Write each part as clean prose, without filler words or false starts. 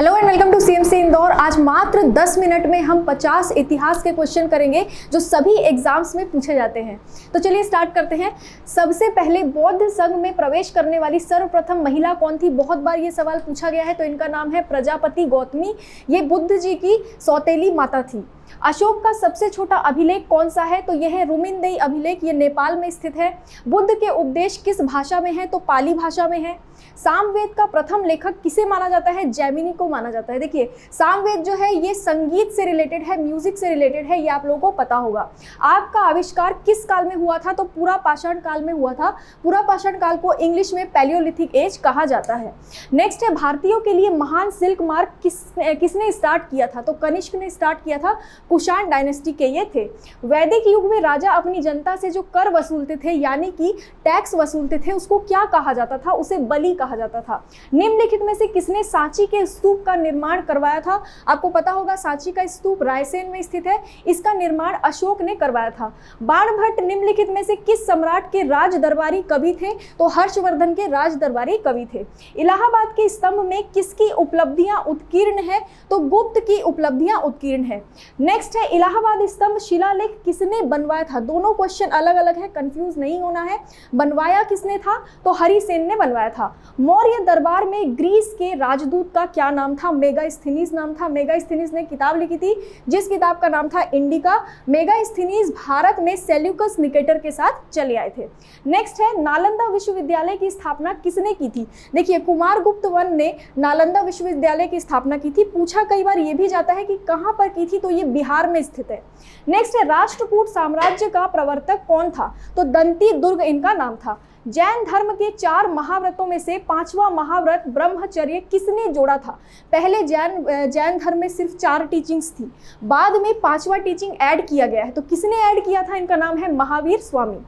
Hello and welcome to CMC Indore. आज मात्र 10 minute में हम 50 इतिहास के क्वेश्चन करेंगे जो सभी एग्जाम्स में पूछे जाते हैं। तो चलिए स्टार्ट करते हैं। सबसे पहले बौद्ध संघ में प्रवेश करने वाली सर्वप्रथम महिला कौन थी? बहुत बार ये सवाल पूछा गया है। तो इनका नाम है प्रजापति गौतमी। ये बुद्ध जी की सौतेली माता थी। अशोक का सबसे छोटा अभिलेख कौन सा है? तो यह है रुमिनदेई अभिलेख। ये नेपाल में स्थित है। बुद्ध के उपदेश किस भाषा में है? तो पाली भाषा में है। सामवेद का प्रथम लेखक किसे माना जाता है? जैमिनी को माना जाता है। देखिए, सामवेद जो है ये संगीत से रिलेटेड है, म्यूजिक से रिलेटेड है, ये आप लोगों को पता होगा। आग का आविष्कार किस काल में हुआ था? तो पूरा पाषाण काल में हुआ था। पूरा पाषाण काल को इंग्लिश में पैलियोलिथिक एज कहा जाता है। नेक्स्ट है, भारतीयों के लिए महान सिल्क मार्ग किसने स्टार्ट किया था? तो कनिष्क ने स्टार्ट किया था। कुषाण डायनेस्टी के ये थे। वैदिक युग में राजा अपनी जनता से जो कर वसूलते थे यानी कि टैक्स वसूलते थे, उसको क्या कहा जाता था? उसे बलि कहा जाता था। निम्नलिखित में से किसने सांची के स्तूप का निर्माण करवाया था? आपको पता होगा सांची का स्तूप रायसेन में स्थित है। इसका निर्माण अशोक ने करवाया था। बाणभट्ट निम्नलिखित में से किस सम्राट के राज दरबारी कवि थे? तो हर्षवर्धन के राज दरबारी कवि थे। इलाहाबाद के स्तंभ में किसकी उपलब्धियां उत्कीर्ण है? तो गुप्त की उपलब्धियां उत्कीर्ण है। नेक्स्ट है, इलाहाबाद स्तंभ शिलालेख किसने बनवाया था? दोनों क्वेश्चन अलग अलग है, कंफ्यूज नहीं होना है। बनवाया किसने था? तो हरिसेन ने बनवाया था। मौर्य दरबार में ग्रीस के राजदूत का क्या नाम था? मेगास्थनीज नाम था। मेगास्थनीज ने किताब लिखी थी जिस किताब का नाम था इंडिका। मेगास्थनीज भारत में सेल्यूकस निकेटर के साथ चले आए थे। नेक्स्ट है, नालंदा विश्वविद्यालय की स्थापना किसने की थी? देखिए, कुमारगुप्त वन ने नालंदा विश्वविद्यालय की स्थापना की थी। पूछा कई बार ये भी जाता है कि कहाँ पर की थी, तो ये बिहार में स्थित है। नेक्स्ट है, राष्ट्रकूट साम्राज्य का प्रवर्तक कौन था? तो दंती दुर्ग इनका नाम था। जैन धर्म के 4 महाव्रतों में से 5वां महाव्रत ब्रह्मचर्य किसने जोड़ा था? पहले जैन धर्म में सिर्फ 4 टीचिंग्स थी, बाद में 5वां टीचिंग ऐड किया गया है। तो किसने ऐड किया था? इनका नाम है महावीर स्वामी।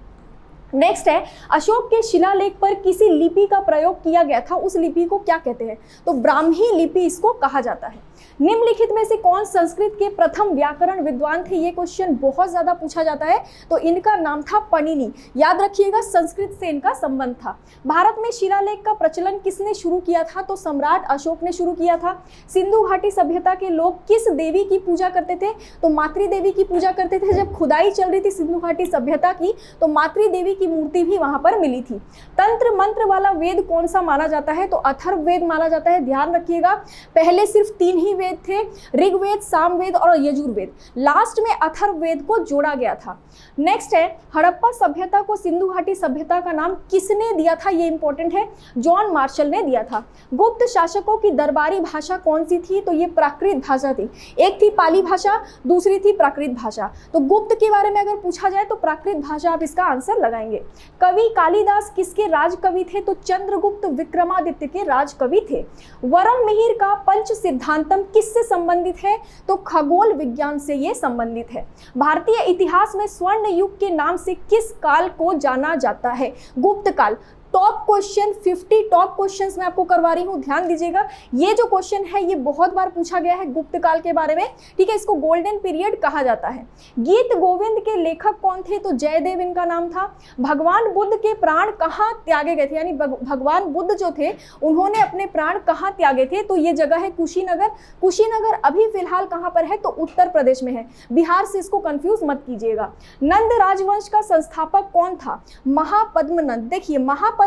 नेक्स्ट है, अशोक के शिलालेख पर किसी लिपि का प्रयोग किया गया था, उस लिपि को क्या कहते हैं? तो ब्राह्मी लिपि इसको कहा जाता है। निम्नलिखित में से कौन संस्कृत के प्रथम व्याकरण विद्वान थे? ये क्वेश्चन बहुत ज्यादा पूछा जाता है। तो इनका नाम था पणिनि। याद रखिएगा, संस्कृत से इनका संबंध था। भारत में शिलालेख का प्रचलन किसने शुरू किया था? तो सम्राट अशोक ने शुरू किया था। सिंधु घाटी सभ्यता के लोग किस देवी की पूजा करते थे? तो मातृ देवी की पूजा करते थे। जब खुदाई चल रही थी सिंधु घाटी सभ्यता की, तो मातृ देवी की मूर्ति भी वहां पर मिली थी। तंत्र मंत्र वाला वेद कौन सा माना जाता है? तो अथर्ववेद माना जाता है। ध्यान रखिएगा, पहले सिर्फ 3 ही वेद थे, ऋग्वेद, सामवेद और यजुर्वेद। लास्ट में अथर्ववेद को जोड़ा गया था। नेक्स्ट है, हड़प्पा सभ्यता को सिंधु घाटी सभ्यता का नाम किसने दिया था? ये इंपॉर्टेंट है, जॉन मार्शल ने दिया था। गुप्त शासकों की दरबारी भाषा कौन सी थी? तो ये प्राकृत भाषा थी। एक थी पाली भाषा, दूसरी थी प्राकृत भाषा। तो गुप्त के बारे में अगर पूछा जाए तो प्राकृत भाषा आप इसका आंसर लगाएंगे। कवि कालिदास किसके राजकवि थे? तो चंद्रगुप्त विक्रमादित्य के राजकवि थे। वरम मिहिर का पंच सिद्धांतम किससे संबंधित है? तो खगोल विज्ञान से ये संबंधित है। भारतीय इतिहास में स्वर्ण युग के नाम से किस काल को जाना जाता है? गुप्त काल। टॉप क्वेश्चन 50 टॉप क्वेश्चंस मैं आपको करवा रही हूँ, ध्यान दीजिएगा। ये जो क्वेश्चन है ये बहुत बार पूछा गया है गुप्त काल के बारे में, ठीक है। इसको गोल्डन पीरियड कहा जाता है। गीत गोविंद के लेखक कौन थे? तो जयदेव इनका नाम था। भगवान बुद्ध के प्राण कहाँ त्यागे गए थे? यानी भगवान बुद्ध जो थे उन्होंने अपने प्राण कहाँ त्यागे थे? तो ये जगह है कुशीनगर। कुशीनगर अभी फिलहाल कहाँ पर है? तो उत्तर प्रदेश में है। बिहार से इसको कंफ्यूज मत कीजिएगा। नंद राजवंश का संस्थापक कौन था? महापद्मनंद। देखिए, महापद्मनंद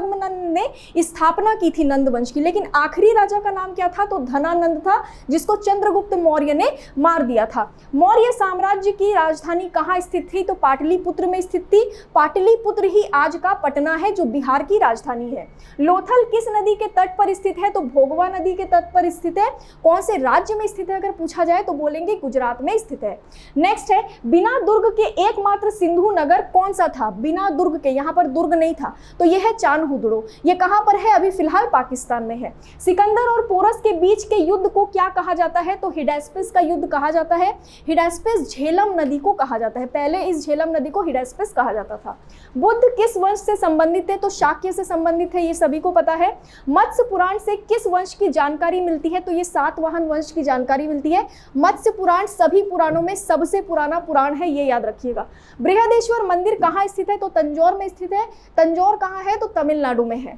ने स्थापना की थी नंद वंश की, लेकिन आखिरी राजा का नाम क्या था? तो धनानंद था, जिसको चंद्रगुप्त मौर्य ने मार दिया था। मौर्य साम्राज्य की राजधानी कहाँ स्थित थी? तो पाटलिपुत्र में स्थित थी। पाटलिपुत्र ही आज का पटना है जो बिहार की राजधानी है। लोथल किस नदी के तट पर स्थित है? तो भोगवा नदी के तट पर स्थित है। कौन से राज्य में स्थित है अगर पूछा जाए तो बोलेंगे गुजरात में स्थित है। नेक्स्ट है, बिना दुर्ग के एकमात्र सिंधु नगर कौन सा था? बिना दुर्ग के, यहाँ पर दुर्ग नहीं था, तो यह है चानहुदड़ो। ये कहां पर है? अभी फिलहाल पाकिस्तान में है। सिकंदर और पोरस के बीच के युद्ध को क्या कहा जाता है? तो हिडास्पेस का युद्ध कहा जाता है। हिडास्पेस झेलम नदी को कहा जाता है। पहले इस झेलम नदी को हिडास्पेस कहा जाता था। बुद्ध किस वंश से संबंधित है? तो शाक्य से संबंधित है, ये सभी को पता है। मत्स्य पुराण से किस वंश की जानकारी मिलती है? तो ये सातवाहन वंश की जानकारी मिलती है। मत्स्य पुराण सभी पुराणों में सबसे पुराना पुराण है, ये याद रखिएगा। बृहदेश्वर मंदिर कहाँ स्थित है? तो तंजौर में स्थित है। तंजौर कहाँ है? तो तमिलनाडु में है।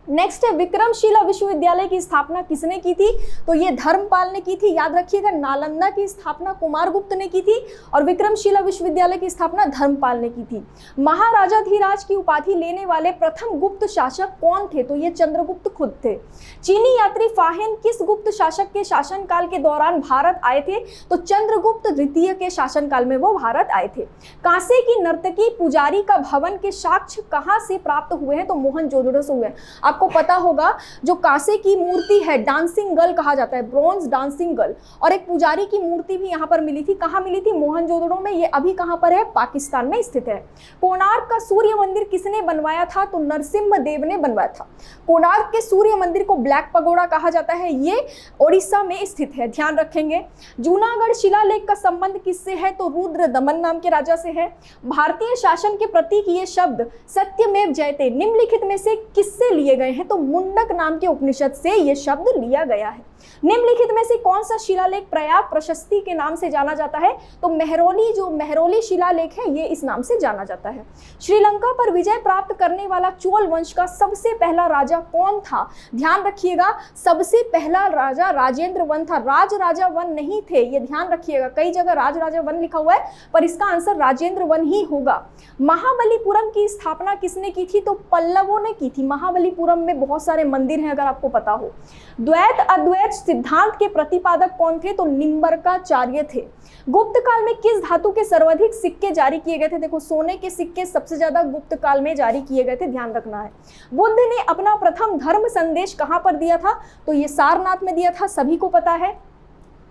नेक्स्ट है विक्रमशिला विश्वविद्यालय की स्थापना किसने की थी? तो ये धर्मपाल ने की थी, याद रखिएगा। नालंदा की स्थापना कुमारगुप्त ने की थी और विक्रमशिला विश्वविद्यालय की स्थापना धर्मपाल ने की थी। महाराजाधिराज की उपाधि लेने वाले प्रथम गुप्त शासक कौन थे? तो ये चंद्रगुप्त खुद थे। चीनी यात्री फाहिन किस गुप्त शासक के शासनकाल के दौरान भारत आए थे? तो चंद्रगुप्त द्वितीय के शासनकाल में वो भारत आए थे। कांसे की नर्तकी पुजारी का भवन के साक्ष्य कहाँ से प्राप्त हुए हैं? तो मोहनजोदड़ो से हुए। आपको पता होगा जो कांसे की मूर्ति है, डांसिंग गर्ल कहा जाता है, ब्रॉन्ज डांसिंग गर्ल, और एक पुजारी की मूर्ति भी यहाँ पर मिली थी। कहाँ मिली थी? मोहनजोदड़ो में। ये अभी कहाँ पर है? पाकिस्तान में स्थित है। कोणार्क का सूर्य मंदिर किसने बनवाया था? तो नरसिम्हा देव ने बनवाया था। कोणार्क के सूर्य मंदिर को ब्लैक पगोड़ा कहा जाता है, ये ओडिशा में स्थित है, ध्यान रखेंगे। जूनागढ़ शिलालेख का संबंध किससे है? तो रुद्र दमन नाम के राजा से है। भारतीय शासन के प्रतीक ये शब्द सत्यमेव जयते निम्नलिखित में से किससे लिए गए हैं? तो मुंडक नाम के उपनिषद से ये शब्द लिया गया है। निम्नलिखित में से कौन सा शिलालेख प्रयाग प्रशस्ति के नाम से जाना जाता है? तो मेहरौली, जो मेहरौली शिलालेख है, ये इस नाम से जाना जाता है। श्रीलंका पर विजय प्राप्त करने वाला चोल वंश का सबसे पहला राजा कौन था? ध्यान रखिएगा, सबसे पहला राजा राजेंद्र वन था, राज राजा वन नहीं थे, ये ध्यान रखिएगा। कई जगह राज राजा वन लिखा हुआ है, पर इसका आंसर राजेंद्र वन ही होगा। महाबलीपुरम की स्थापना किसने की थी? तो पल्लवों ने की थी। महाबलीपुरम में बहुत सारे मंदिर हैं, अगर आपको पता हो। द्वैत अद्वैत सिद्धांत के प्रतिपादक कौन थे? तो निम्बरकाचार्य थे। गुप्त काल में किस धातु के सर्वाधिक सिक्के जारी किए गए थे? देखो, सोने के सिक्के सबसे ज्यादा गुप्त काल में जारी किए गए थे, ध्यान रखना है। बुद्ध ने अपना प्रथम धर्म संदेश कहां पर दिया था? तो ये सारनाथ में दिया था, सभी को पता है।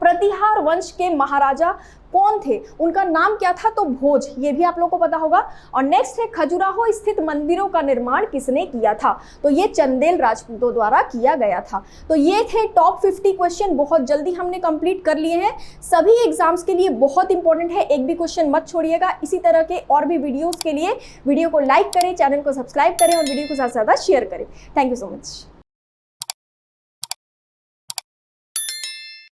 प्रतिहार वंश के महाराजा कौन थे? उनका नाम क्या था? तो भोज, ये भी आप लोग को पता होगा। और नेक्स्ट है खजुराहो स्थित मंदिरों का निर्माण किसने किया था? तो ये चंदेल राजपूतों द्वारा किया गया था। तो ये थे टॉप 50 क्वेश्चन, बहुत जल्दी हमने कंप्लीट कर लिए हैं। सभी एग्जाम्स के लिए बहुत इंपॉर्टेंट है, एक भी क्वेश्चन मत छोड़िएगा। इसी तरह के और भी वीडियोस के लिए वीडियो को लाइक करें, चैनल को सब्सक्राइब करें और वीडियो को ज़्यादा से ज़्यादा शेयर करें। Thank you so much.